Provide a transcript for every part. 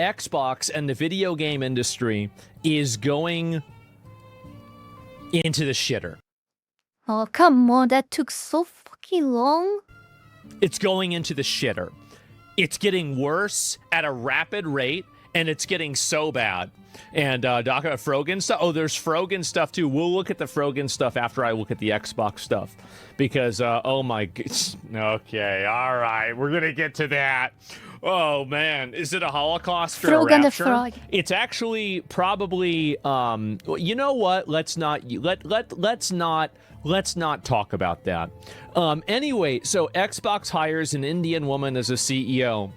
Xbox and the video game industry is going into the shitter. Oh, come on, that took so fucking long. It's going into the shitter. It's getting worse at a rapid rate, and it's getting so bad. And Frogan stuff. Oh, there's Frogan stuff too. We'll look at the Frogan stuff after I look at the Xbox stuff, because oh my. Okay, all right, we're gonna get to that. Oh man, is it a Holocaust or Frogan a the rapture? Frog. It's actually probably. You know what? Let's not talk about that. Anyway, so Xbox hires an Indian woman as a CEO.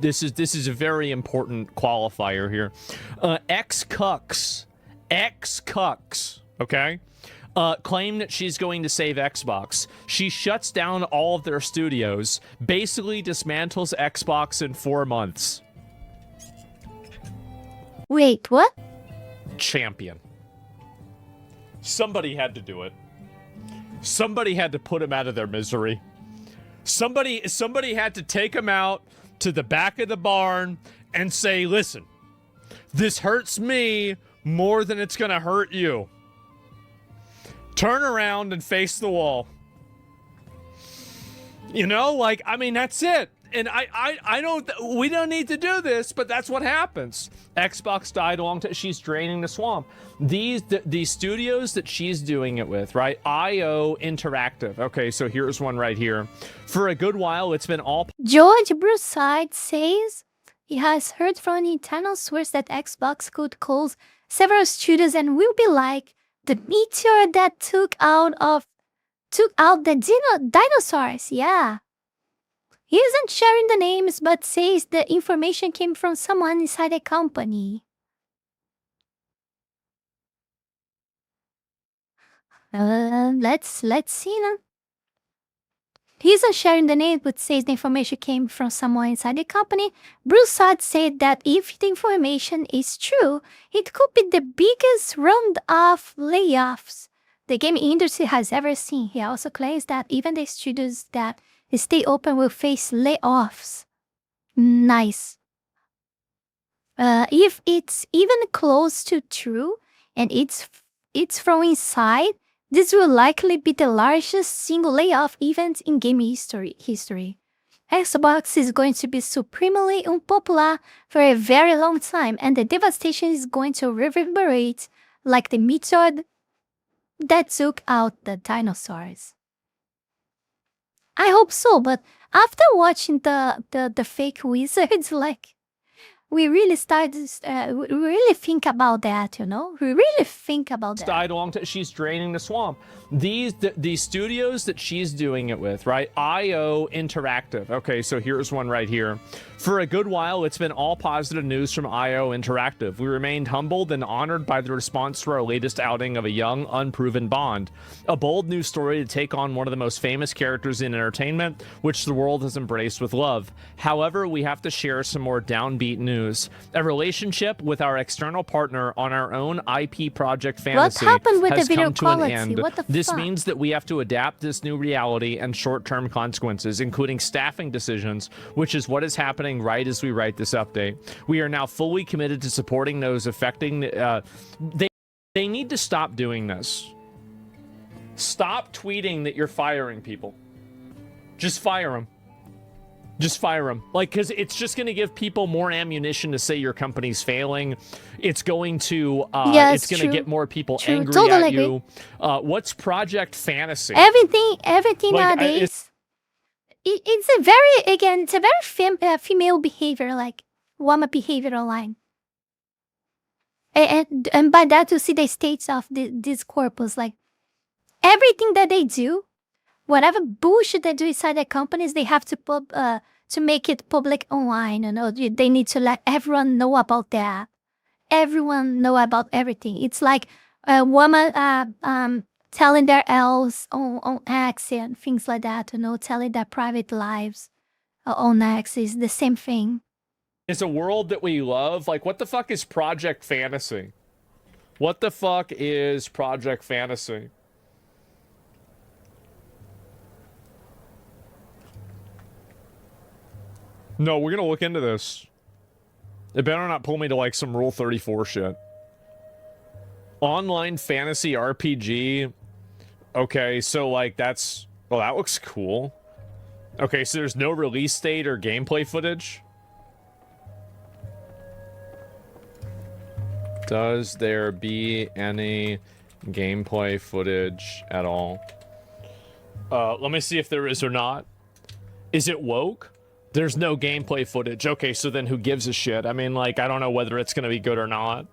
This is a very important qualifier here. Ex-cucks, okay? Claim that she's going to save Xbox. She shuts down all of their studios, basically dismantles Xbox in 4 months. Wait, what? Champion. Somebody had to do it. Somebody had to put him out of their misery. Somebody had to take him out to the back of the barn and say, listen, this hurts me more than it's gonna hurt you. Turn around and face the wall. You know, like, I mean, that's it. And I don't, we don't need to do this, but that's what happens. Xbox died a long time. She's draining the swamp. These studios that she's doing it with, right? IO Interactive. Okay, so here's one right here. For a good while, it's been all... George Broussard says he has heard from an internal source that Xbox could close several studios and will be like the meteor that took out the dinosaurs. Yeah. He isn't sharing the names, but says the information came from someone inside the company. Let's see now. He isn't sharing the name, but says the information came from someone inside the company. Broussard said that if the information is true, it could be the biggest round of layoffs the game industry has ever seen. He also claims that even the studios that stay open will face layoffs. Nice. If it's even close to true and it's from inside, this will likely be the largest single layoff event in game history. Xbox is going to be supremely unpopular for a very long time, and the devastation is going to reverberate like the meteor that took out the dinosaurs. I hope so, but after watching the fake wizards, like, we really we really think about that, you know? We really think about that. Died a long time. She's draining the swamp. These studios that she's doing it with, right? IO Interactive. Okay, so here's one right here. For a good while, it's been all positive news from IO Interactive. We remained humbled and honored by the response to our latest outing of a young, unproven Bond. A bold new story to take on one of the most famous characters in entertainment, which the world has embraced with love. However, we have to share some more downbeat news. A relationship with our external partner on our own IP project Fantasy what happened with has the video come to an quality? end. What the This fuck? means that we have to adapt this new reality and short-term consequences, including staffing decisions, which is what is happening right as we write this update. We are now fully committed to supporting those affecting... They need to stop doing this. Stop tweeting that you're firing people. Just fire them. Just fire them. Like, because it's just going to give people more ammunition to say your company's failing. It's going to it's going to get more people angry at you. What's Project Fantasy? Everything Like, nowadays. It's a very female behavior, like woman behavior online. And by that you see the states of this corpus, like everything that they do, whatever bullshit they do inside their companies, they have to make it public online. You know, they need to let everyone know about that. Everyone know about everything. It's like a woman telling their elves on X and things like that. You know, telling their private lives on X is the same thing. It's a world that we love. Like, what the fuck is Project Fantasy? What the fuck is Project Fantasy? No, we're gonna look into this. It better not pull me to like some Rule 34 shit. Online fantasy RPG. Okay, so like that's... Well, that looks cool. Okay, so there's no release date or gameplay footage? Does there be any gameplay footage at all? Let me see if there is or not. Is it woke? There's no gameplay footage. Okay, so then who gives a shit? I mean, like, I don't know whether it's gonna be good or not.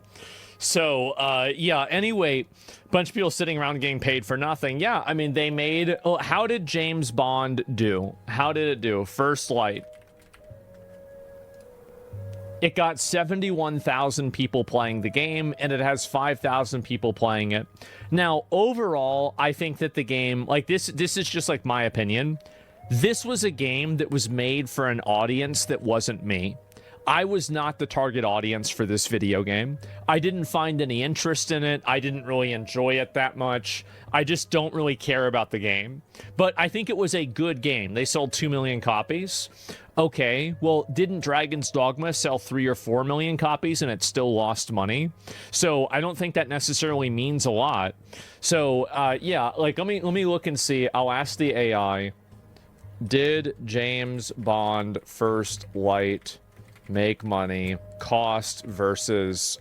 So, yeah, anyway, bunch of people sitting around getting paid for nothing. Yeah, I mean, they made... Oh, how did James Bond do? How did it do? First Light. It got 71,000 people playing the game, and it has 5,000 people playing it. Now, overall, I think that the game... Like, this is just, like, my opinion. This was a game that was made for an audience that wasn't me. I was not the target audience for this video game. I didn't find any interest in it. I didn't really enjoy it that much. I just don't really care about the game. But I think it was a good game. They sold 2 million copies. Okay, well, didn't Dragon's Dogma sell 3 or 4 million copies and it still lost money? So I don't think that necessarily means a lot. So, yeah, like, let me look and see. I'll ask the AI. Did James Bond First Light make money? Cost versus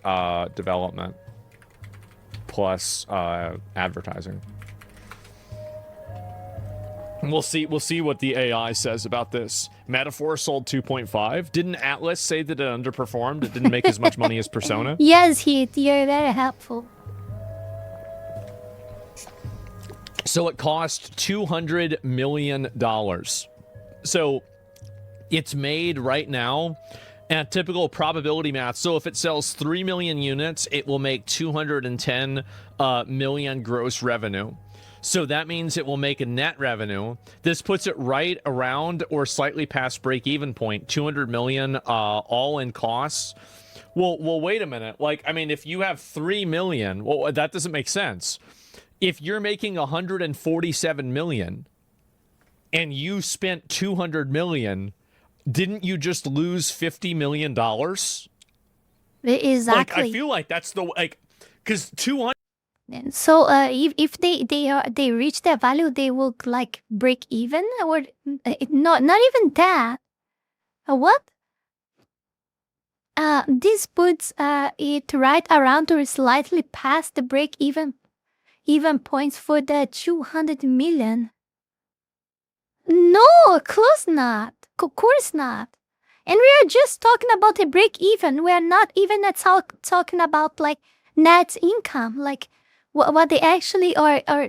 development plus advertising. We'll see what the AI says about this. Metaphor sold 2.5. Didn't Atlas say that it underperformed? It didn't make as much money as Persona? Yes, Heath, you're very helpful. So it cost $200 million. So it's made right now at typical probability math. So if it sells 3 million units, it will make 210 million gross revenue. So that means it will make a net revenue. This puts it right around or slightly past break-even point, 200 million all in costs. Well, wait a minute. Like, I mean, if you have 3 million, well, that doesn't make sense. If you're making 147 million and you spent 200 million, didn't you just lose $50 million? Exactly. Like, I feel like that's the, like, because 200... So if they reach their value, they will like break even, or not even that. What? This puts it right around or slightly past the break even points for the 200 million. No, close not. Of course not. And we are just talking about a break even. We are not even talking about like net income, like what they actually are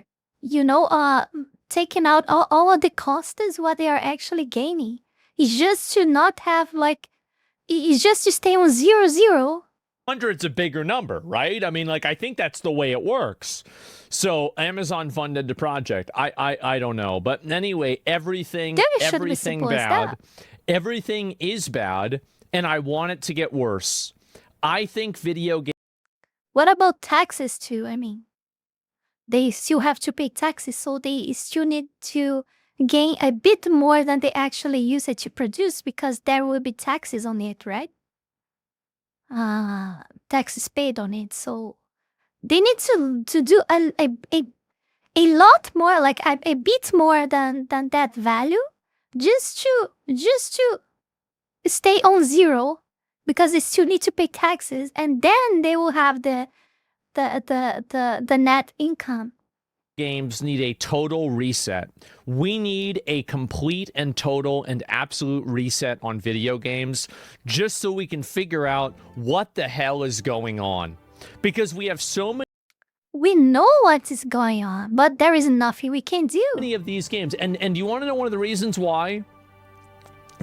taking out all of the costs is what they are actually gaining. It's just to not have like, it's just to stay on 0-0. 100's a bigger number, right? I mean, like, I think that's the way it works. So Amazon funded the project. I don't know, but anyway, everything bad. Everything is bad, and I want it to get worse. I think video games. What about taxes too? I mean, they still have to pay taxes, so they still need to gain a bit more than they actually use it to produce, because there will be taxes on it, right? Taxes paid on it, so they need to do a lot more, like a bit more than that value, just to stay on 0, because they still need to pay taxes, and then they will have the net income. Games need a total reset. We need a complete and total and absolute reset on video games, just so we can figure out what the hell is going on. Because we have so many... We know what is going on, but there is nothing we can do. Many of these games, and you want to know one of the reasons why?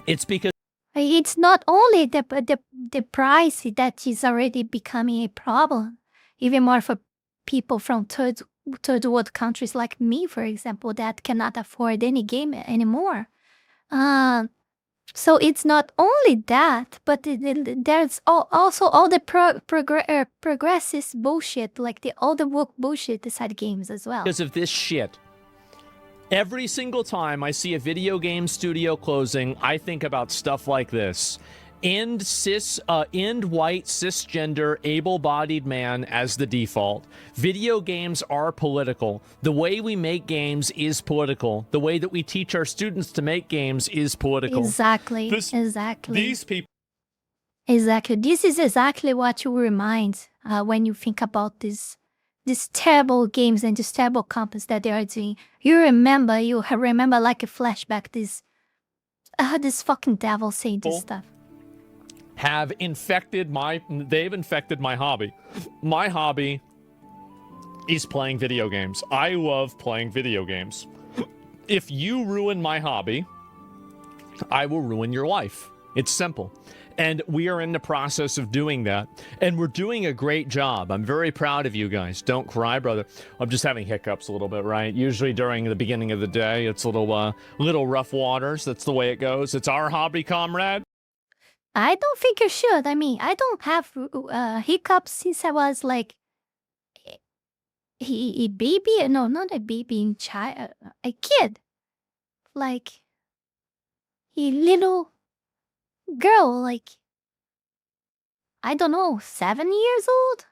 It's because it's not only the price that is already becoming a problem, even more for people from third world countries like me, for example, that cannot afford any game anymore. So it's not only that, but there's also all the progressive bullshit, like all the woke bullshit inside games as well. Because of this shit. Every single time I see a video game studio closing, I think about stuff like this. End white cisgender able-bodied man as the default. Video games are political. The way we make games is political. The way that we teach our students to make games is political. Exactly. These people. Exactly. This is exactly what you remind when you think about these terrible games and these terrible companies that they are doing. You remember like a flashback. This fucking devil saying this stuff. They've infected my hobby. My hobby is playing video games. I love playing video games. If you ruin my hobby, I will ruin your life. It's simple. And we are in the process of doing that. And we're doing a great job. I'm very proud of you guys. Don't cry, brother. I'm just having hiccups a little bit, right? Usually during the beginning of the day, it's a little rough waters. That's the way it goes. It's our hobby, comrade. I don't think you should. I mean, I don't have hiccups since I was like a baby. No, not a baby, in child, a kid. Like a little girl, like, I don't know, 7 years old?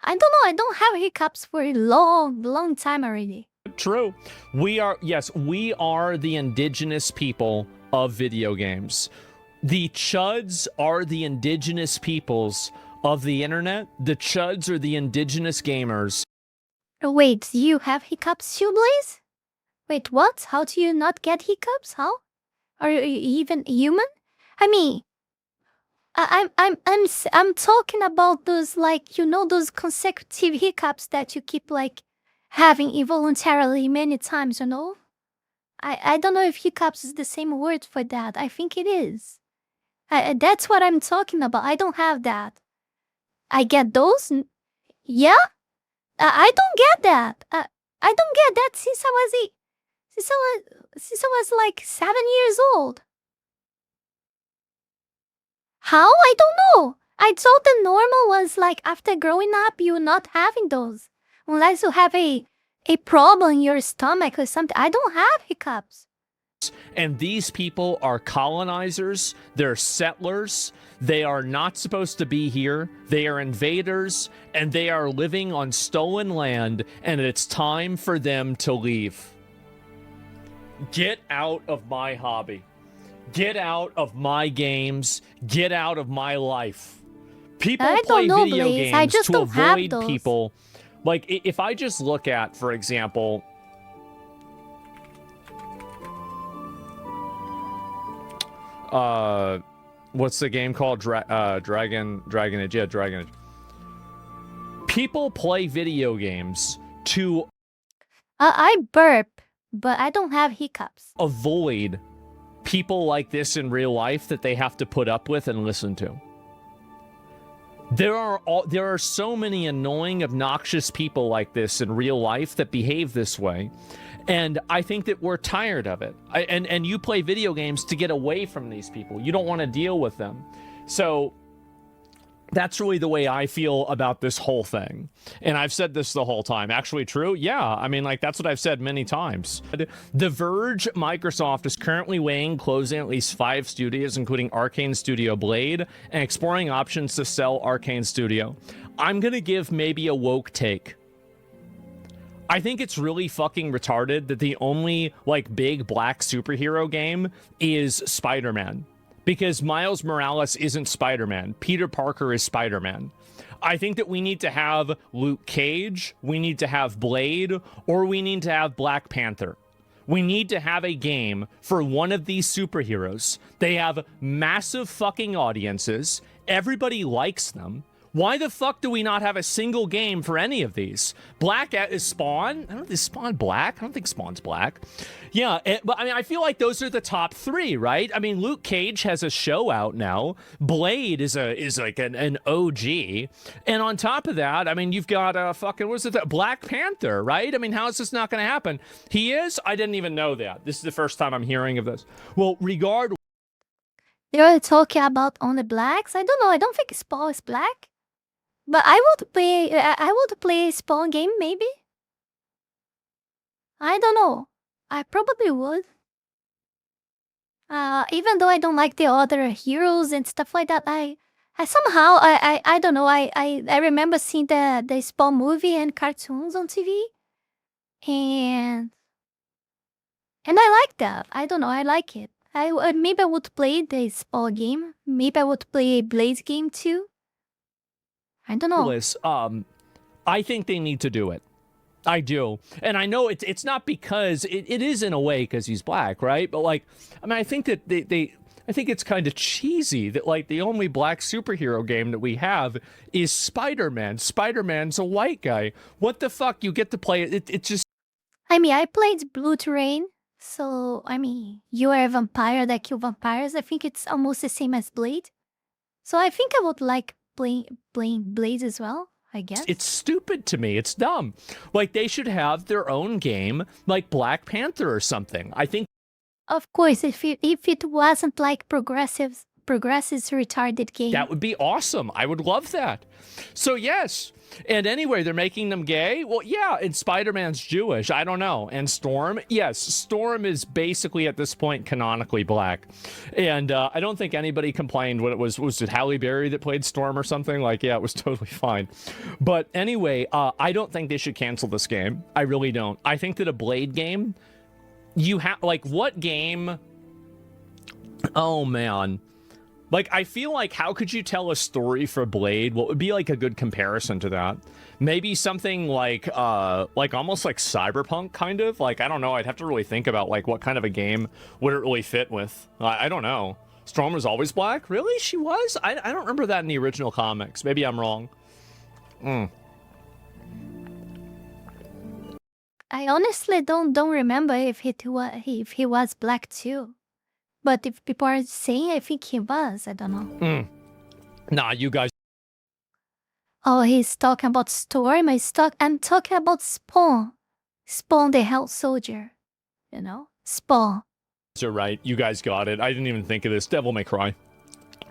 I don't know. I don't have hiccups for a long time already. True. We are the indigenous people of video games. The CHUDS are the indigenous peoples of the internet. The CHUDS are the indigenous gamers. Wait, you have hiccups too, Blaze? Wait, what? How do you not get hiccups? How? Are you even human? I mean, I'm talking about those, like, you know, those consecutive hiccups that you keep like having involuntarily many times, you know? I don't know if hiccups is the same word for that. I think it is. That's what I'm talking about. I don't have that. I get those? Yeah? I don't get that. I don't get that since I was like 7 years old. How? I don't know. I thought the normal was like after growing up, you're not having those. Unless you have a problem in your stomach or something. I don't have hiccups. And these people are colonizers. They're settlers. They are not supposed to be here. They are invaders, and they are living on stolen land, and it's time for them to leave. Get out of my hobby. Get out of my games. Get out of my life. People play video games to avoid people. Like, if I just look at, for example, what's the game called? Dragon Age. Yeah, Dragon Age. People play video games to I burp, but I don't have hiccups. Avoid people like this in real life that they have to put up with and listen to. There are so many annoying, obnoxious people like this in real life that behave this way. And I think that we're tired of it. And you play video games to get away from these people. You don't want to deal with them. So that's really the way I feel about this whole thing. And I've said this the whole time. Actually true? Yeah. I mean, like, that's what I've said many times. The Verge, Microsoft is currently weighing closing at least 5 studios, including Arcane Studio Blade, and exploring options to sell Arcane Studio. I'm going to give maybe a woke take. I think it's really fucking retarded that the only, like, big black superhero game is Spider-Man. Because Miles Morales isn't Spider-Man. Peter Parker is Spider-Man. I think that we need to have Luke Cage, we need to have Blade, or we need to have Black Panther. We need to have a game for one of these superheroes. They have massive fucking audiences. Everybody likes them. Why the fuck do we not have a single game for any of these? Black is Spawn? I don't know, is Spawn black? I don't think Spawn's black. Yeah, but I mean, I feel like those are the top 3, right? I mean, Luke Cage has a show out now. Blade is like an OG. And on top of that, I mean, you've got Black Panther, right? I mean, how is this not going to happen? He is? I didn't even know that. This is the first time I'm hearing of this. Well, They're talking about only blacks? I don't know. I don't think Spawn is black. But I would play a Spawn game, maybe? I don't know. I probably would. Even though I don't like the other heroes and stuff like that, I somehow I don't know. I remember seeing the Spawn movie and cartoons on TV, and I like that. I don't know. I like it. Maybe I would play the Spawn game. Maybe I would play a Blaze game too. I don't know. I think they need to do it. I do. And I know it's not because it is in a way because he's black, right? But like, I mean, I think that I think it's kind of cheesy that like the only black superhero game that we have is Spider-Man. Spider-Man's a white guy. What the fuck? You get to play it. It's just. I mean, I played Blue Terrain. So, I mean, you are a vampire that kill vampires. I think it's almost the same as Blade. So I think I would like playing Blade as well. I guess. It's stupid to me. It's dumb. Like, they should have their own game, like Black Panther or something. I think. Of course, if it wasn't like Progressive's retarded game. That would be awesome. I would love that. So, yes. And anyway, they're making them gay? Well, yeah, and Spider-Man's Jewish. I don't know. And Storm? Yes, Storm is basically, at this point, canonically black. And I don't think anybody complained when it was it Halle Berry that played Storm or something? Like, yeah, it was totally fine. But anyway, I don't think they should cancel this game. I really don't. I think that a Blade game, you have, like, what game? Oh, man. Like, I feel like, how could you tell a story for Blade? What would be, like, a good comparison to that? Maybe something like almost like Cyberpunk, kind of? Like, I don't know. I'd have to really think about, like, what kind of a game would it really fit with? I don't know. Storm was always black? Really? She was? I don't remember that in the original comics. Maybe I'm wrong. I honestly don't remember if he was black too. But if people are saying, I think he was. I don't know. Nah, you guys. Oh, he's talking about Storm. I'm talking about Spawn. Spawn the Hell Soldier. You know? Spawn. You're right. You guys got it. I didn't even think of this. Devil May Cry.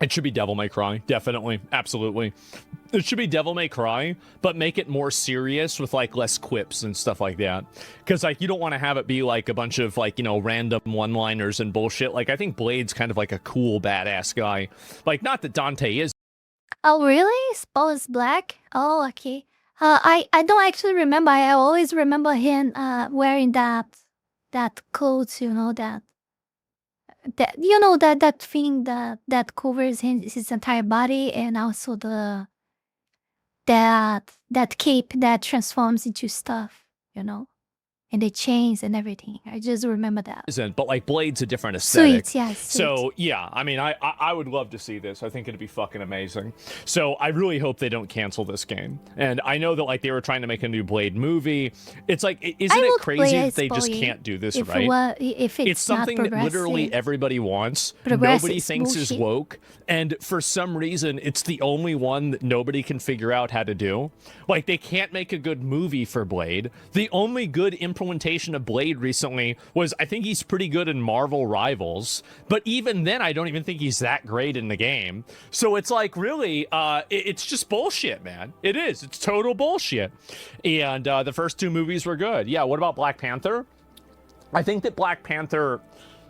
It should be Devil May Cry. Definitely. Absolutely. It should be Devil May Cry, but make it more serious with, like, less quips and stuff like that. Because, like, you don't want to have it be, like, a bunch of, like, you know, random one-liners and bullshit. Like, I think Blade's kind of, like, a cool, badass guy. Like, not that Dante is. Oh, really? Spawn is black? Oh, okay. I don't actually remember. I always remember him wearing that coat, you know, that thing that covers his entire body, and also that cape that transforms into stuff, you know, and the chains and everything. I just remember that. Isn't, but like Blade's a different aesthetic. Sweet, yes. So yeah, I mean, I would love to see this. I think it'd be fucking amazing. So I really hope they don't cancel this game. And I know that like they were trying to make a new Blade movie. It's like, isn't it crazy that they just can't do this, right? If it's something that literally everybody wants. Nobody thinks is woke. And for some reason, it's the only one that nobody can figure out how to do. Like, they can't make a good movie for Blade. The only good implementation of Blade recently was, I think he's pretty good in Marvel Rivals. But even then, I don't even think he's that great in the game. So it's like, really, it's just bullshit, man. It is. It's total bullshit. And the first two movies were good. Yeah, what about Black Panther? I think that Black Panther...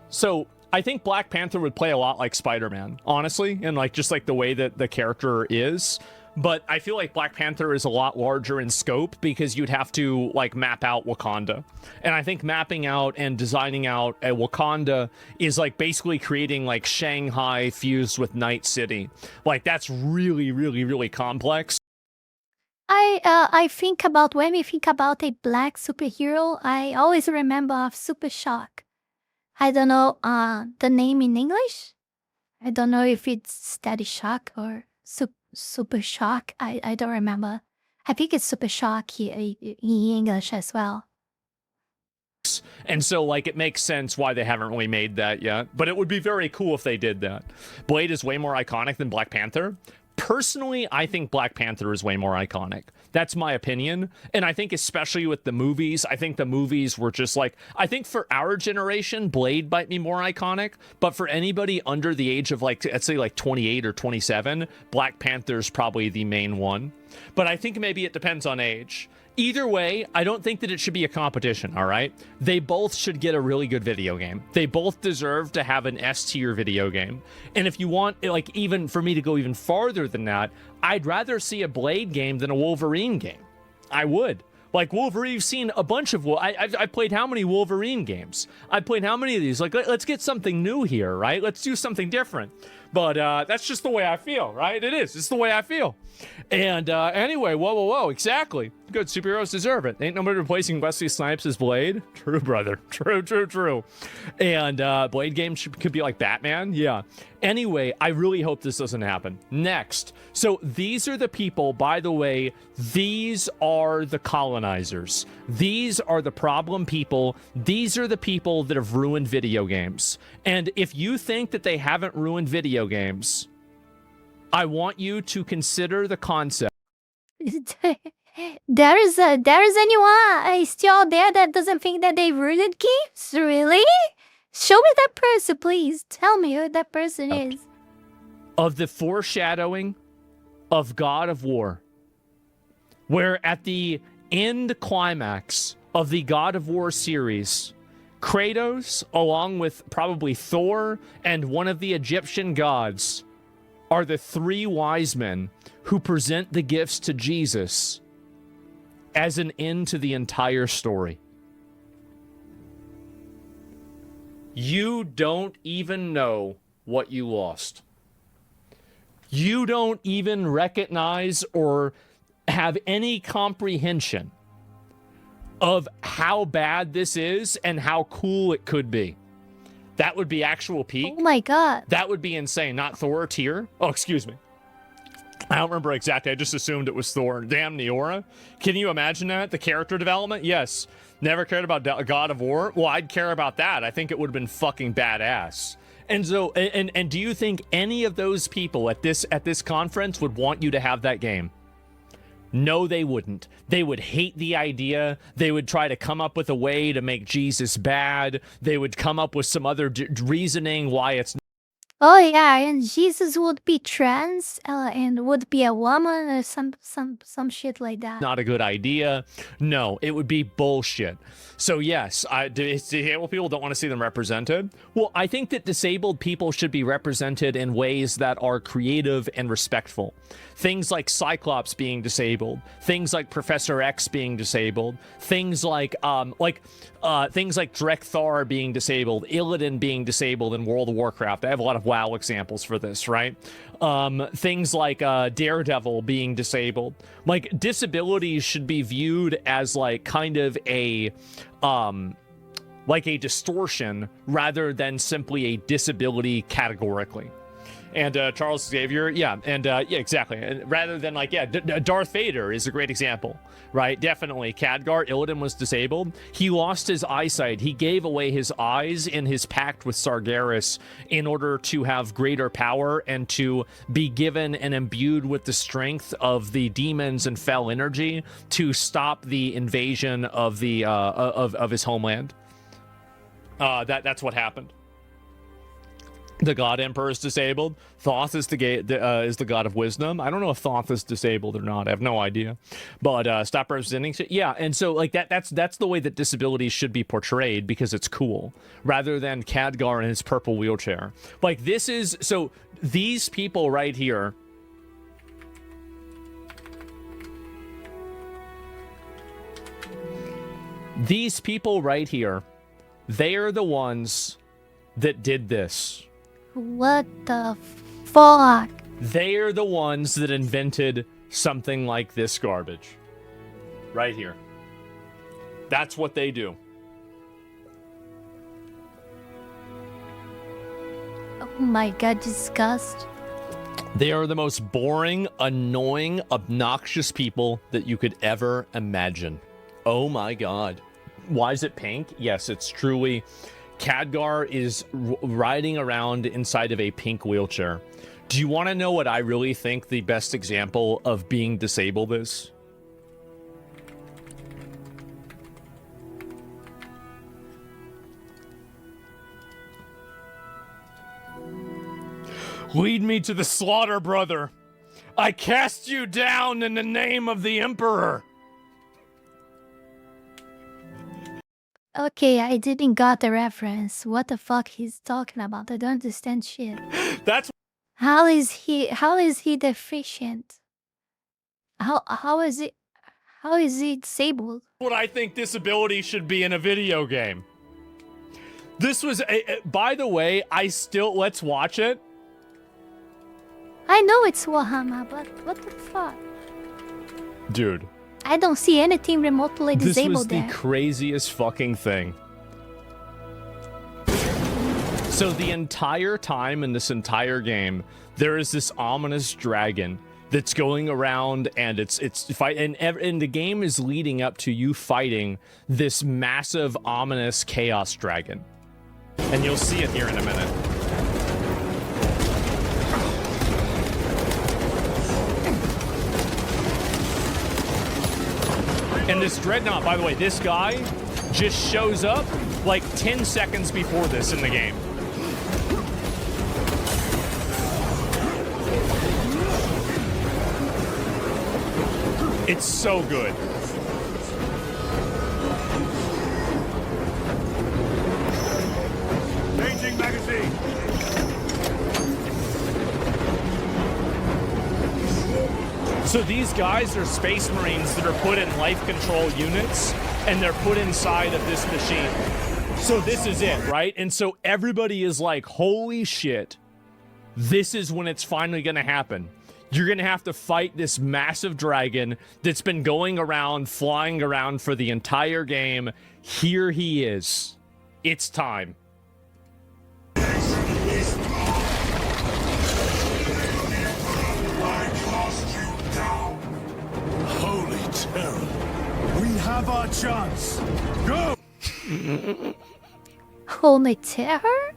So... I think Black Panther would play a lot like Spider-Man, honestly, and like just like the way that the character is. But I feel like Black Panther is a lot larger in scope because you'd have to like map out Wakanda. And I think mapping out and designing out a Wakanda is like basically creating like Shanghai fused with Night City. Like that's really, really, really complex. I think about, when we think about a black superhero, I always remember of Super Shock. I don't know the name in English. I don't know if it's Steady Shock or Super Shock. I don't remember. I think it's Super Shock in English as well. And so, like, it makes sense why they haven't really made that yet. But it would be very cool if they did that. Blade is way more iconic than Black Panther. Personally, I think Black Panther is way more iconic. That's my opinion. And I think especially with the movies, I think the movies were just like, I think for our generation, Blade might be more iconic. But for anybody under the age of like, let's say like 28 or 27, Black Panther's probably the main one. But I think maybe it depends on age. Either way, I don't think that it should be a competition, all right? They both should get a really good video game. They both deserve to have an S-tier video game. And if you want, like, even for me to go even farther than that, I'd rather see a Blade game than a Wolverine game. I would. Like, Wolverine, you've seen a bunch of... I played how many Wolverine games? I played how many of these? Like, let's get something new here, right? Let's do something different. But that's just the way I feel, right? It is. It's the way I feel. And anyway, whoa, exactly. Good, superheroes deserve it. Ain't nobody replacing Wesley Snipes as Blade. True, brother. True. And Blade games could be like Batman. Yeah. Anyway, I really hope this doesn't happen. Next. So these are the people, by the way, these are the colonizers. These are the problem people. These are the people that have ruined video games. And if you think that they haven't ruined video games, I want you to consider the concept. There is anyone still out there that doesn't think that they ruined games? Really? Show me that person, please. Tell me who that person is. Of the foreshadowing of God of War, where at the end climax of the God of War series, Kratos, along with probably Thor and one of the Egyptian gods, are the three wise men who present the gifts to Jesus as an end to the entire story. You don't even know what you lost. You don't even recognize or have any comprehension of how bad this is and how cool it could be. That would be actual peak. Oh my god. That would be insane. Not Thor tier. Oh, excuse me. I don't remember exactly. I just assumed it was Thor. Damn, Neora. Can you imagine that? The character development? Yes. Never cared about God of War? Well, I'd care about that. I think it would have been fucking badass. And so, and do you think any of those people at this conference would want you to have that game? No, they wouldn't. They would hate the idea. They would try to come up with a way to make Jesus bad. They would come up with some other reasoning why it's... Oh yeah, and Jesus would be trans and would be a woman or some shit like that. Not a good idea. No, it would be bullshit. So yes, disabled people don't want to see them represented. Well, I think that disabled people should be represented in ways that are creative and respectful. Things like Cyclops being disabled, things like Professor X being disabled, things like Drekthar being disabled, Illidan being disabled in World of Warcraft. I have a lot of WoW examples for this, right? Things like Daredevil being disabled. Like, disabilities should be viewed as like kind of a distortion rather than simply a disability categorically. And Charles Xavier, yeah, exactly. And rather than Darth Vader is a great example, right? Definitely. Khadgar, Illidan was disabled. He lost his eyesight. He gave away his eyes in his pact with Sargeras in order to have greater power and to be given and imbued with the strength of the demons and fell energy to stop the invasion of the of his homeland. That's what happened. The God Emperor is disabled. Thoth is the God of wisdom. I don't know if Thoth is disabled or not. I have no idea. But stop representing shit. Yeah, and so like that's the way that disabilities should be portrayed because it's cool, rather than Khadgar in his purple wheelchair. Like this is so these people right here. These people right here, they are the ones that did this. What the fuck? They are the ones that invented something like this garbage. Right here. That's what they do. Oh my god, disgust. They are the most boring, annoying, obnoxious people that you could ever imagine. Oh my god. Why is it pink? Yes, it's truly... Khadgar is riding around inside of a pink wheelchair. Do you want to know what I really think the best example of being disabled is? Lead me to the slaughter, brother. I cast you down in the name of the Emperor. Okay, I didn't got the reference. What the fuck he's talking about? I don't understand shit. That's How is he deficient? How is it? How is he disabled? what I think this ability should be in a video game. This was, by the way, let's watch it. I know it's Wahama, but what the fuck? Dude. I don't see anything remotely This was disabled the there. craziest fucking thing. So the entire time in this entire game, there is this ominous dragon that's going around, and it's fight, and the game is leading up to you fighting this massive ominous chaos dragon, and you'll see it here in a minute. And this dreadnought, by the way, this guy just shows up like 10 seconds before this in the game. It's so good. Changing magazine. So these guys are space marines that are put in life control units, and they're put inside of this machine. So this is it, right? And so everybody is like, holy shit, this is when it's finally gonna happen. You're gonna have to fight this massive dragon that's been going around, flying around for the entire game. Here he is. It's time. Holy terror. We have our chance. Go! Holy terror?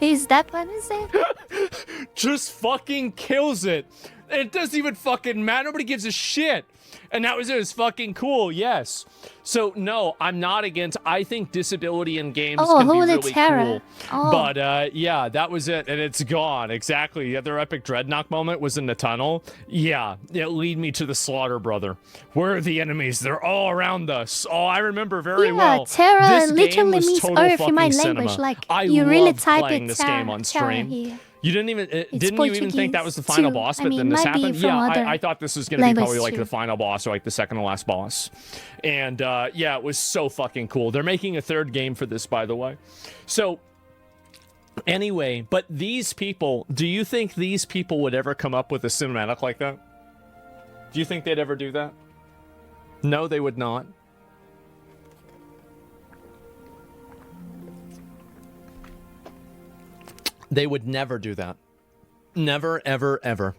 Is that what is it? Just fucking kills it. It doesn't even fucking matter. Nobody gives a shit. And that was it. It was fucking cool. Yes. So no, I'm not against. I think disability in games can be holy really terror. cool. Oh. But yeah, that was it, and it's gone. Exactly. The other epic dreadnought moment was in the tunnel. Yeah, it lead me to the slaughter, brother. Where are the enemies? They're all around us. Oh, I remember very well. Terra This game literally was means total Earth in my fucking language. cinema. Like I you really loved type playing it this terra, game on terra stream. here. You didn't even didn't you even think that was the Portuguese final too. boss? I But mean, then this might be happened. from Yeah, other I thought this was gonna be probably languages like too. the final boss or like the second to last boss. And yeah, it was so fucking cool. They're making a third game for this, by the way. So anyway, but these people, do you think these people would ever come up with a cinematic like that? Do you think they'd ever do that? No, they would not. They would never do that. Never, ever, ever.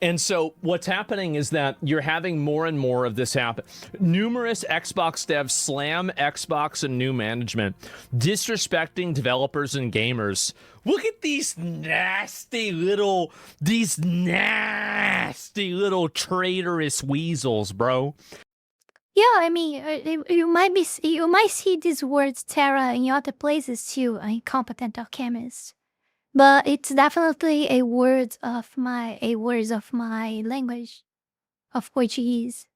And so what's happening is that you're having more and more of this happen. Numerous Xbox devs slam Xbox and new management, disrespecting developers and gamers. Look at these nasty little traitorous weasels, bro. Yeah, I mean, you might see these words terra in other places too. Incompetent alchemist. But it's definitely a words of my language of Portuguese.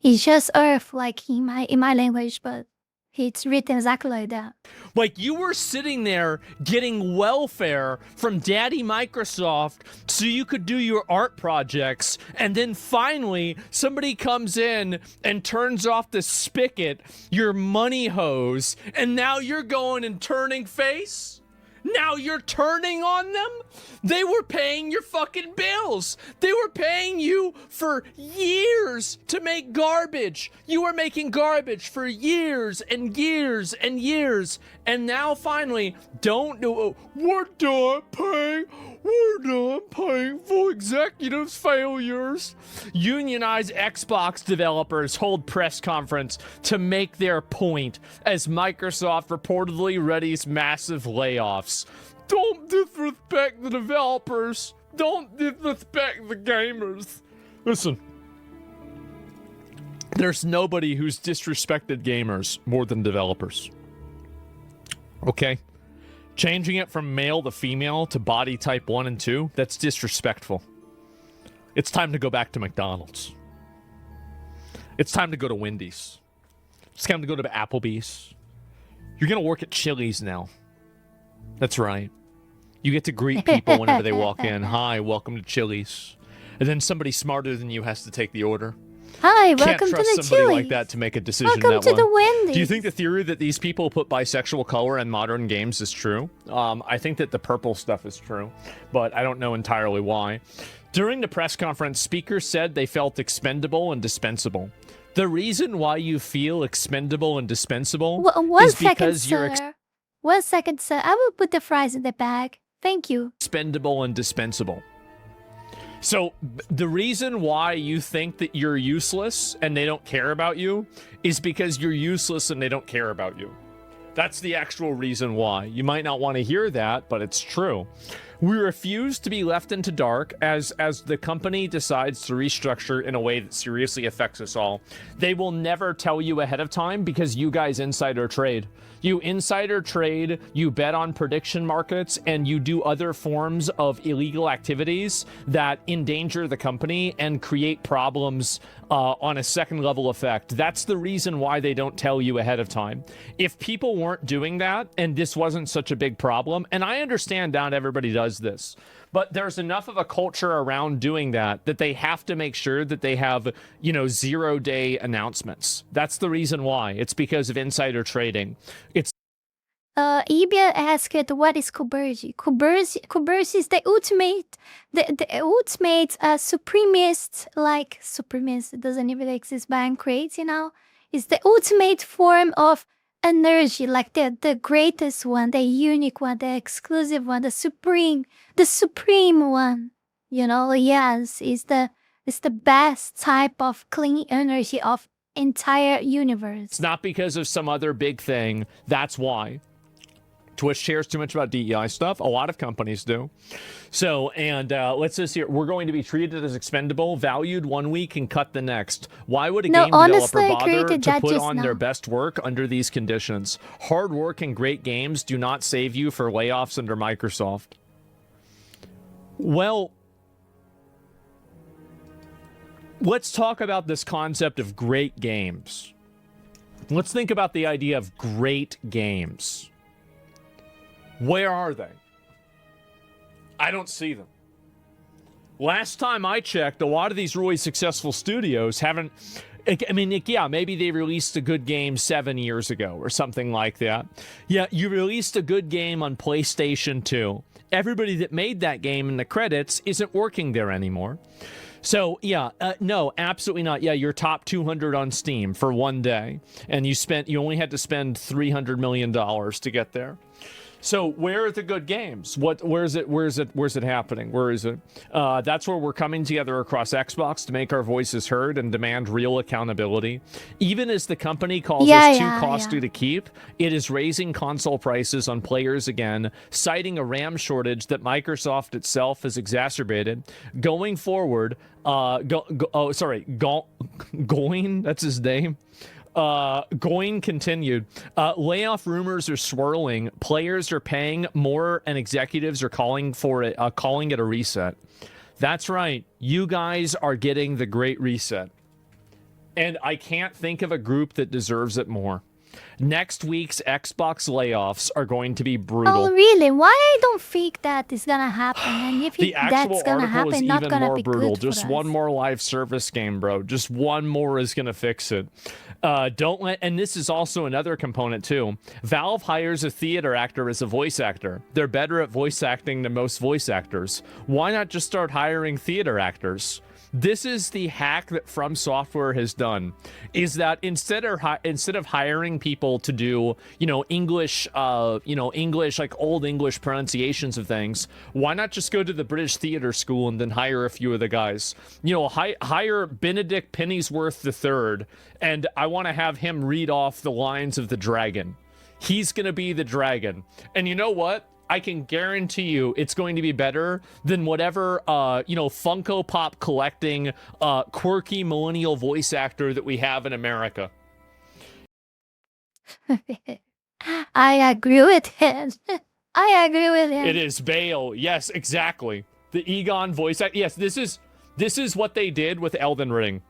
It's just earth like in my language, but it's written exactly like that. Like, you were sitting there getting welfare from Daddy Microsoft so you could do your art projects, and then finally somebody comes in and turns off the spigot, your money hose, and now you're going and turning face? Now you're turning on them? They were paying your fucking bills. They were paying you for years to make garbage. You were making garbage for years and years and years. And now finally, we're done paying for executives' failures. Unionized Xbox developers hold press conference to make their point as Microsoft reportedly readies massive layoffs. Don't disrespect the developers. Don't disrespect the gamers. Listen, there's nobody who's disrespected gamers more than developers. Okay? Changing it from male to female to body type 1 and 2, that's disrespectful. It's time to go back to McDonald's. It's time to go to Wendy's. It's time to go to Applebee's. You're going to work at Chili's now. That's right. You get to greet people whenever they walk in. Hi, welcome to Chili's. And then somebody smarter than you has to take the order. Hi, Can't welcome to trust the somebody Chili's. like that to make a decision Welcome that to way. the Wendy's. Do you think the theory that these people put bisexual color in modern games is true? I think that the purple stuff is true, but I don't know entirely why. During the press conference, speakers said they felt expendable and dispensable. The reason why you feel expendable and dispensable One is second, because you're sir. 1 second, sir. I will put the fries in the bag. Thank you. expendable and dispensable. So the reason why you think that you're useless and they don't care about you is because you're useless and they don't care about you. That's the actual reason why. You might not want to hear that, but it's true. We refuse to be left into dark as the company decides to restructure in a way that seriously affects us all. They will never tell you ahead of time because you guys insider trade. You insider trade, you bet on prediction markets, and you do other forms of illegal activities that endanger the company and create problems on a second level effect. That's the reason why they don't tell you ahead of time. If people weren't doing that and this wasn't such a big problem, and I understand not everybody does this, but there's enough of a culture around doing that they have to make sure that they have, 0-day announcements. That's the reason why. It's because of insider trading. It's Ibia asked, what is Kubergi? Kubergi is the ultimate, the ultimate supremacist, like supremacist, it doesn't even exist, but I'm crazy now. It's the ultimate form of energy, like the greatest one, the unique one, the exclusive one, the supreme one. Yes, it's the best type of clean energy of entire universe. not because of some other big thing. That's why. Twitch cares too much about DEI stuff. A lot of companies do. So, and let's just hear, we're going to be treated as expendable, valued 1 week and cut the next. Why would a game honestly, I developer bother created to that put just on now. their best work under these conditions? Hard work and great games do not save you for layoffs under Microsoft. Well, let's talk about this concept of great games. Let's think about the idea of great games. Where are they? I don't see them. Last time I checked, a lot of these really successful studios haven't... I mean, yeah, maybe they released a good game 7 years ago or something like that. Yeah, you released a good game on PlayStation 2. Everybody that made that game in the credits isn't working there anymore. So, yeah, no, absolutely not. Yeah, you're top 200 on Steam for 1 day, and you only had to spend $300 million to get there. So where are the good games? Where's it happening? Where is it? That's where we're coming together across Xbox to make our voices heard and demand real accountability. Even as the company calls us too costly to keep, it is raising console prices on players again, citing a RAM shortage that Microsoft itself has exacerbated. Going forward, Going, that's his name. Going continued. Layoff rumors are swirling. Players are paying more, and executives are calling it a reset. That's right. You guys are getting the Great Reset, and I can't think of a group that deserves it more. Next week's Xbox layoffs are going to be brutal. Oh, really? Why I don't think that is gonna happen? And if The actual that's gonna article is happen, not even gonna more be brutal. good Just for one us. more live service game, bro. Just one more is gonna fix it. And this is also another component too. Valve hires a theater actor as a voice actor. They're better at voice acting than most voice actors. Why not just start hiring theater actors? This is the hack that From Software has done, is that instead of hiring people to do, English, like old English pronunciations of things, why not just go to the British Theater School and then hire a few of the guys? Hire Benedict Pennyworth III, and I want to have him read off the lines of the dragon. He's going to be the dragon. And you know what? I can guarantee you it's going to be better than whatever, Funko Pop collecting, quirky millennial voice actor that we have in America. I agree with him. I agree with him. It is Bale. Yes, exactly. The Egon voice act. Yes, this is what they did with Elden Ring.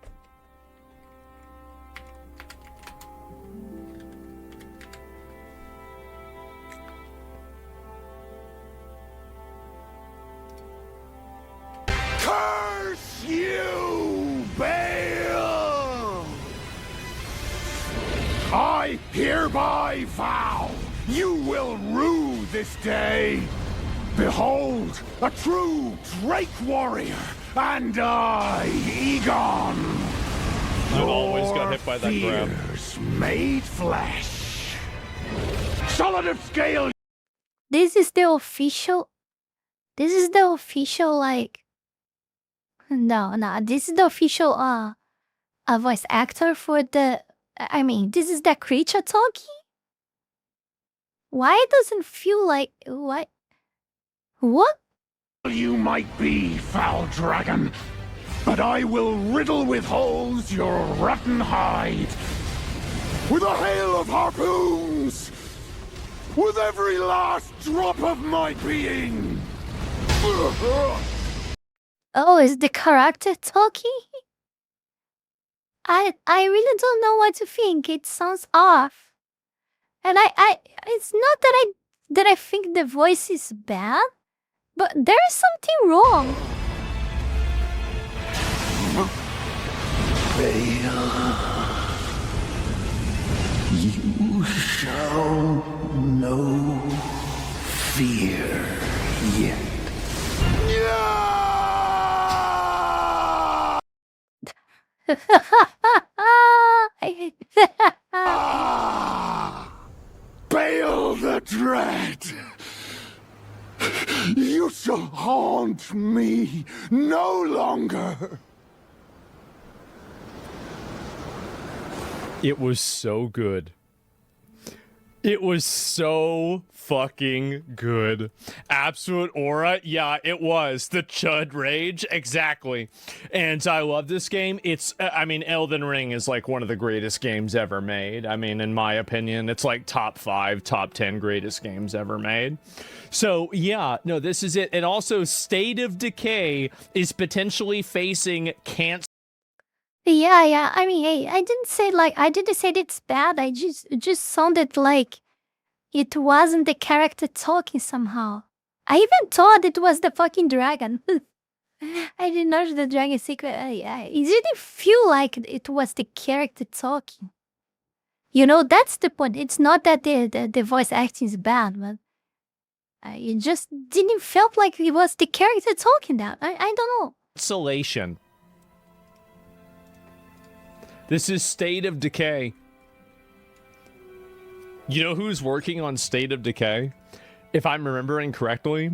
hereby vow you will rue this day. Behold, a true Drake warrior, and I, Egon. I always got hit by that grab. Fears made flesh. Solid of scale. This is the official. This is the official like. No, this is the official a voice actor for the. I mean, this is the creature talking. Why it doesn't feel like what? What? You might be, foul dragon, but I will riddle with holes your rotten hide. With a hail of harpoons! With every last drop of my being! Oh, is the character talking? I really don't know what to think. It sounds off. And it's not that I think the voice is bad, but there is something wrong. You shall know fear yet. Bail the dread! You shall haunt me no longer! It was so good. It was so fucking good. Absolute aura, yeah, it was. The Chud Rage, exactly. And I love this game. It's, I mean, Elden Ring is like one of the greatest games ever made. I mean, in my opinion, it's like top 5, top 10 greatest games ever made. So, yeah, no, this is it. And also, State of Decay is potentially facing cancer. Yeah. I mean, hey, I didn't say it's bad. I just sounded like it wasn't the character talking somehow. I even thought it was the fucking dragon. I didn't know the dragon secret. It didn't feel like it was the character talking. You know, that's the point. It's not that the voice acting is bad, but it just didn't feel like it was the character talking that. I don't know. Cancellation. This is State of Decay. You know who's working on State of Decay? If I'm remembering correctly.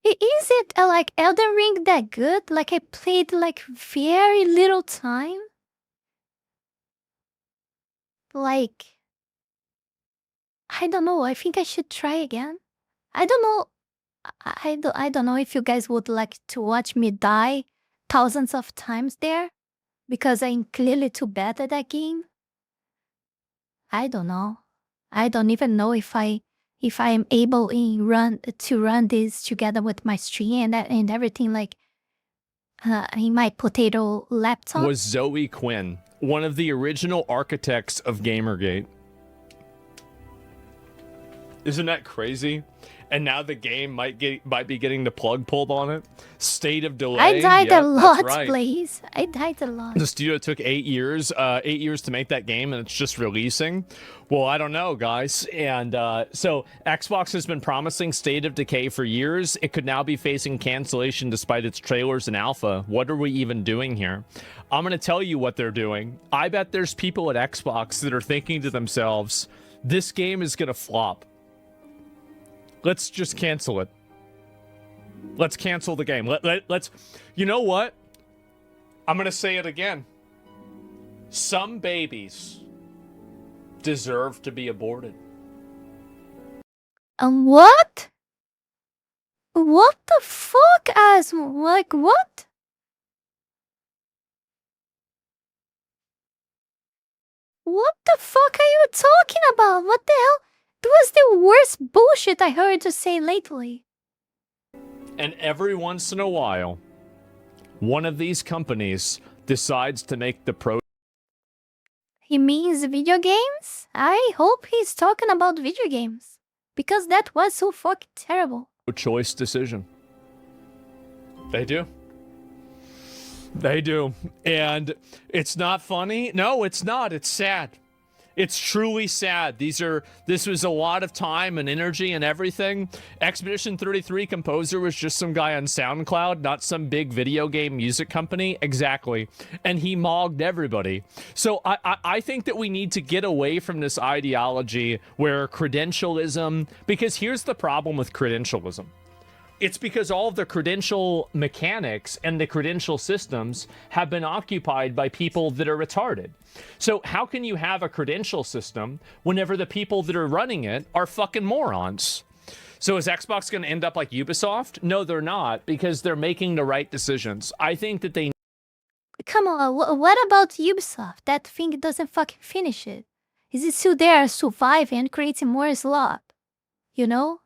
Is it like Elden Ring that good? Like I played like very little time? Like, I don't know. I think I should try again. I don't know. I don't know if you guys would like to watch me die thousands of times there. Because I'm clearly too bad at that game. I don't know. I don't even know if I am able to run this together with my stream and everything like in my potato laptop. Was Zoe Quinn, one of the original architects of Gamergate. Isn't that crazy? And now the game might be getting the plug pulled on it. State of delay. I died a lot, right. please. I died a lot. The studio took 8 years to make that game, and it's just releasing. Well, I don't know, guys. And so Xbox has been promising State of Decay for years. It could now be facing cancellation despite its trailers and alpha. What are we even doing here? I'm going to tell you what they're doing. I bet there's people at Xbox that are thinking to themselves, this game is going to flop. Let's just cancel it. Let's cancel the game. Let's... You know what? I'm going to say it again. Some babies deserve to be aborted. What? What the fuck, Asmo? Like, what? What the fuck are you talking about? What the hell? It was the worst bullshit I heard you say lately. And every once in a while, one of these companies decides to make the pro... He means video games? I hope he's talking about video games. Because that was so fucking terrible. choice decision. They do. They do. And it's not funny. No, it's not. It's sad. It's truly sad. This was a lot of time and energy and everything. Expedition 33 composer was just some guy on SoundCloud, not some big video game music company. Exactly. And he mogged everybody. So I think that we need to get away from this ideology where credentialism, because here's the problem with credentialism. It's because all of the credential mechanics and the credential systems have been occupied by people that are retarded. So how can you have a credential system whenever the people that are running it are fucking morons? So is Xbox going to end up like Ubisoft? No, they're not, because they're making the right decisions. I think that they... Come on, what about Ubisoft? That thing doesn't fucking finish it. Is it still there, surviving and creating more slop? You know?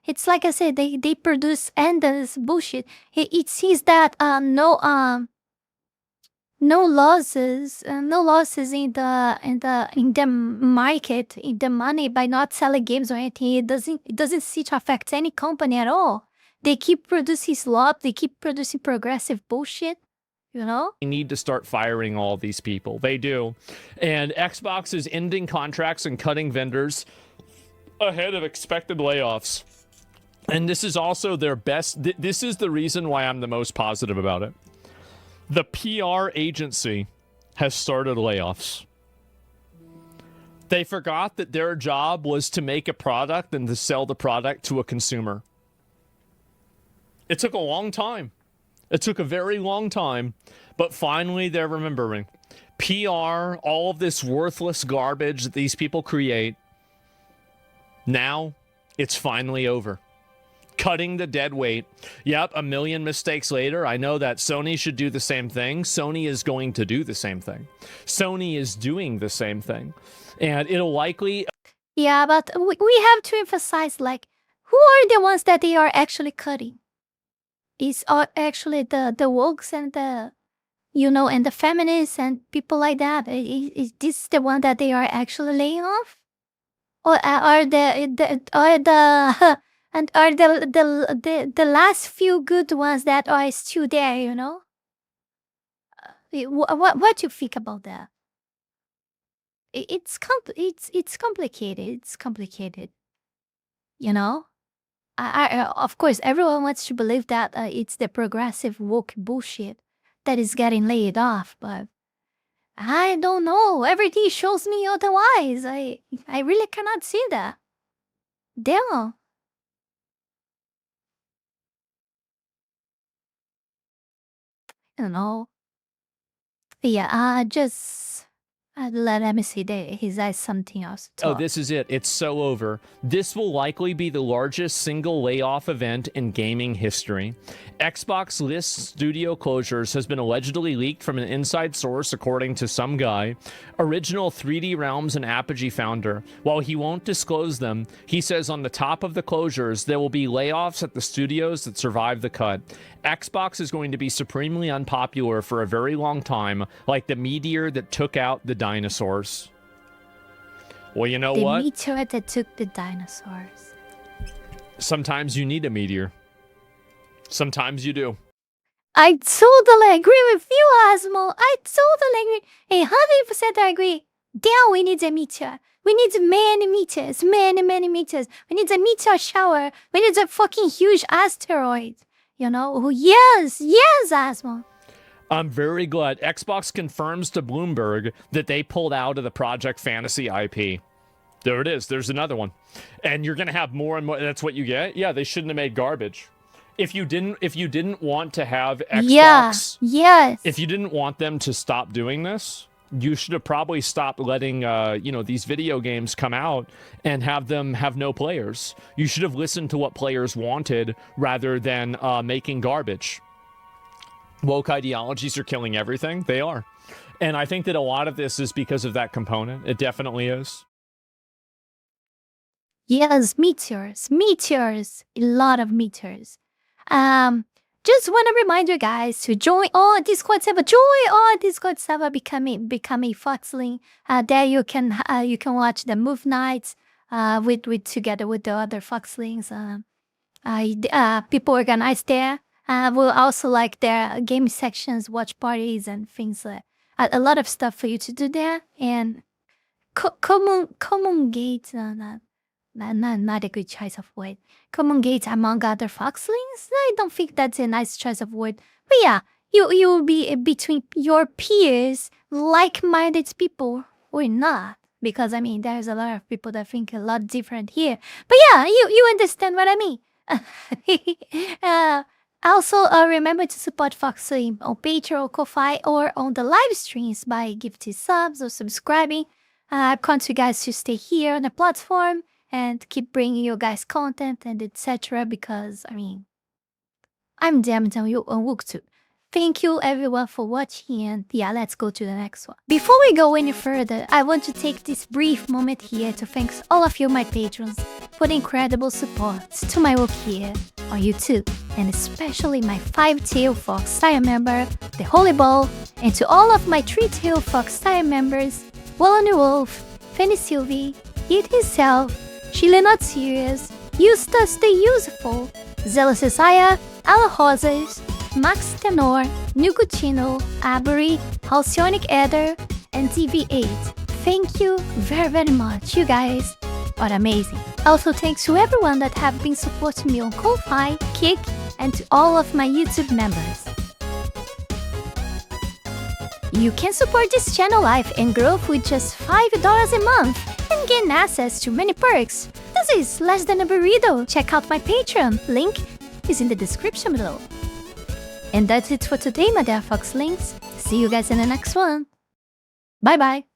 It's like I said, they produce endless bullshit. It seems that no losses in the market, in the money by not selling games or anything. It doesn't seem to affect any company at all. They keep producing slop. They keep producing progressive bullshit. You know? They need to start firing all these people. They do. And Xbox is ending contracts and cutting vendors ahead of expected layoffs. And this is also their best. This is the reason why I'm the most positive about it. The PR agency has started layoffs. They forgot that their job was to make a product and to sell the product to a consumer. It took a long time. It took a very long time, but finally they're remembering. PR, all of this worthless garbage that these people create, now it's finally over. Cutting the dead weight. Yep, a million mistakes later. I know that Sony should do the same thing. Sony is going to do the same thing. Sony is doing the same thing. And it'll likely... Yeah, but we have to emphasize, like, who are the ones that they are actually cutting? Is actually the wokes and the, you know, and the feminists and people like that. Is this the one that they are actually laying off? Or are and are the last few good ones that are still there, you know? What you think about that? It's complicated. It's complicated. You know? I of course, everyone wants to believe that it's the progressive woke bullshit that is getting laid off, but I don't know. Everything shows me otherwise. I really cannot see that. Damn. I don't know. Yeah, just let me see. He says something else. Oh, this is it. It's so over. This will likely be the largest single layoff event in gaming history. Xbox lists studio closures has been allegedly leaked from an inside source, according to some guy. Original 3D Realms and Apogee founder. While he won't disclose them, he says on the top of the closures, there will be layoffs at the studios that survive the cut. Xbox is going to be supremely unpopular for a very long time, like the meteor that took out the dinosaurs. Well, you know what? The meteor that took the dinosaurs. Sometimes you need a meteor. Sometimes you do. I totally agree with you, Asmo. I totally agree. 100% I agree. Damn, we need a meteor. We need many meteors. Many meteors. We need a meteor shower. We need a fucking huge asteroid. You know? Oh, yes, Asmo. I'm very glad. Xbox confirms to Bloomberg that they pulled out of the Project Fantasy IP. There it is. There's another one. And you're going to have more and more. That's what you get? Yeah, they shouldn't have made garbage. If you didn't want to have Xbox... Yeah, yes. If you didn't want them to stop doing this, you should have probably stopped letting, these video games come out and have them have no players. You should have listened to what players wanted rather than making garbage. Woke ideologies are killing everything. They are. And I think that a lot of this is because of that component. It definitely is. Yes, meteors. A lot of meteors. Just want to remind you guys to join our Discord server. Become a Foxling. There you can watch the move nights together with the other Foxlings. People organize there. We'll also like their game sections, watch parties, and things like a lot of stuff for you to do there. And common gates, not a good choice of word. Common gates among other foxlings? I don't think that's a nice choice of word. But yeah, you will be between your peers, like-minded people, or not. Because, I mean, there's a lot of people that think a lot different here. But yeah, you understand what I mean. Also, remember to support Foxly on Patreon or Ko-Fi or on the live streams by gifting subs or subscribing. I want you guys to stay here on the platform and keep bringing you guys content and etc. Because, I mean, I'm damned on you on Wooktube. Thank you everyone for watching, and yeah, let's go to the next one. Before we go any further, I want to take this brief moment here to thank all of you, my patrons, for the incredible support to my work here on YouTube, and especially my 5-tailed fox tier member, the Holy Ball, and to all of my 3-tailed fox tier members, Wallony Wolf, Fanny Sylvie, Eat Himself, Chile Not Serious, Eustace the Useful, Zealous Isaiah, Ala Rosas, Max Tenor, Nuguchino, Avery, Halcyonic Eder, and TV8. Thank you very, very much. You guys are amazing. Also, thanks to everyone that have been supporting me on Ko-Fi, Kick, and to all of my YouTube members. You can support this channel life and growth with just $5 a month and gain access to many perks. This is less than a burrito. Check out my Patreon. Link is in the description below. And that's it for today, my dear Foxlings. See you guys in the next one. Bye bye.